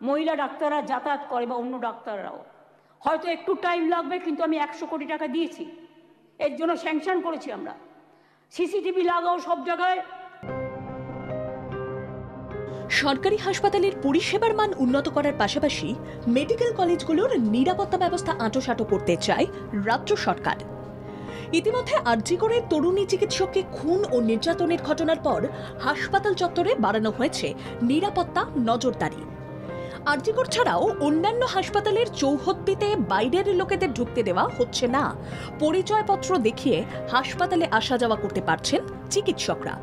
মহিলা ডাক্তাররা যাতায়াত করে বা অন্য ডাক্তাররাও। হয়তো একটু টাইম লাগবে, কিন্তু আমি 100 কোটি টাকা দিয়েছি, এর জন্য স্যাংশন করেছি আমরা। সিসিটিভি লাগাও সব জায়গায়। সরকারি হাসপাতালের পরিষেবার মান উন্নত করার পাশাপাশি মেডিকেল কলেজগুলোর নিরাপত্তা ব্যবস্থা আঁটোসাঁটো করতে চায় রাজ্য সরকার। ইতিমধ্যে আরজি করে তরুণী চিকিৎসককে খুন ও নির্যাতনের ঘটনার পর হাসপাতাল চত্বরে বাড়ানো হয়েছে নিরাপত্তা নজরদারি। আরজিকর ছাড়াও অন্যান্য হাসপাতালের চৌহদ্দিতে বাইরের লোকেদের ঢুকতে দেওয়া হচ্ছে না। পরিচয়পত্র দেখিয়ে হাসপাতালে আসা যাওয়া করতে পারছেন চিকিৎসকরা।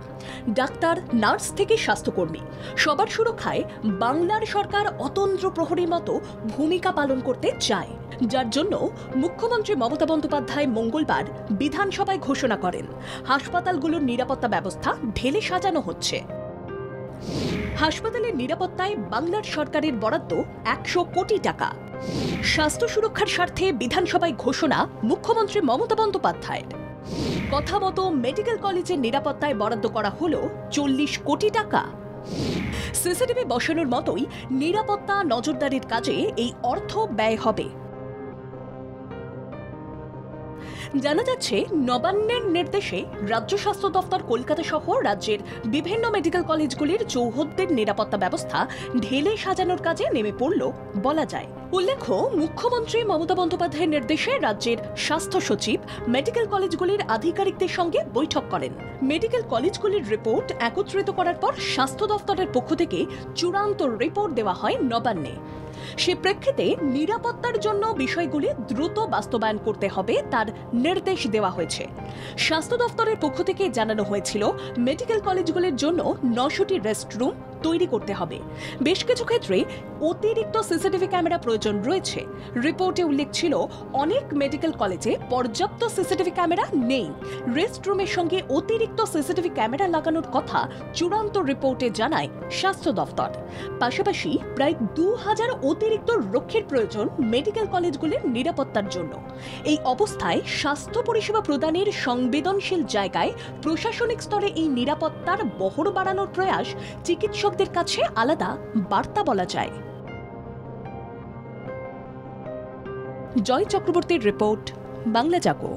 ডাক্তার, নার্স থেকে স্বাস্থ্যকর্মী সবার সুরক্ষায় বাংলার সরকার অতন্ত্র প্রহরীর মতো ভূমিকা পালন করতে চায়, যার জন্য মুখ্যমন্ত্রী মমতা বন্দ্যোপাধ্যায় মঙ্গলবার বিধানসভায় ঘোষণা করেন হাসপাতালগুলোর নিরাপত্তা ব্যবস্থা ঢেলে সাজানো হচ্ছে। হাসপাতালের নিরাপত্তায় বাংলার সরকারের বরাদ্দ 100 কোটি টাকা। স্বাস্থ্য সুরক্ষার স্বার্থে বিধানসভায় ঘোষণা মুখ্যমন্ত্রী মমতা বন্দ্যোপাধ্যায়ের। কথা মতো মেডিকেল কলেজের নিরাপত্তায় বরাদ্দ করা হলো 40 কোটি টাকা। সিসিটিভি বসানোর মতোই নিরাপত্তা নজরদারির কাজে এই অর্থ ব্যয় হবে। জানা যাচ্ছে, নবান্নের নির্দেশে রাজ্য স্বাস্থ্য দফতর কলকাতা সহ রাজ্যের বিভিন্ন মেডিকেল কলেজগুলির চৌহদ্দির নিরাপত্তা ব্যবস্থা ঢেলে সাজানোর কাজে নেমে পড়ল বলা যায়। উল্লেখ্য, মুখ্যমন্ত্রী মমতা বন্দ্যোপাধ্যায়ের নির্দেশে রাজ্যের স্বাস্থ্য সচিব মেডিকেল কলেজগুলির আধিকারিকদের সঙ্গে বৈঠক করেন। মেডিকেল কলেজগুলির রিপোর্ট একত্রিত করার পর স্বাস্থ্য দফতরের পক্ষ থেকে চূড়ান্ত রিপোর্ট দেওয়া হয় নবান্নে। সে প্রেক্ষিতে নিরাপত্তার জন্য বিষয়গুলি দ্রুত বাস্তবায়ন করতে হবে তার নির্দেশ দেওয়া হয়েছে। স্বাস্থ্য দফতরের পক্ষ থেকে জানানো হয়েছিল, মেডিকেল কলেজগুলির জন্য 900টি রেস্টরুম তৈরি করতে হবে। বেশ কিছু ক্ষেত্রে অতিরিক্ত সিসিটিভি ক্যামেরা প্রয়োজন রয়েছে। রিপোর্টে উল্লেখ ছিল, অনেক মেডিকেল কলেজে পর্যাপ্ত সিসিটিভি ক্যামেরা নেই। রেস্টরুমের সঙ্গে অতিরিক্ত সিসিটিভি ক্যামেরা লাগানোর কথা চূড়ান্ত রিপোর্টে জানায় স্বাস্থ্য দফতর। পাশাপাশি প্রায় 2000 অতিরিক্ত রক্ষীর প্রয়োজন মেডিকেল কলেজগুলির নিরাপত্তার জন্য। এই অবস্থায় স্বাস্থ্য পরিষেবা প্রদানের সংবেদনশীল জায়গায় প্রশাসনিক স্তরে এই নিরাপত্তার বহর বাড়ানোর প্রয়াস চিকিৎসকদের কাছে আলাদা বার্তা বলা যায়। জয় চক্রবর্তীর রিপোর্ট, বাংলা জাগো।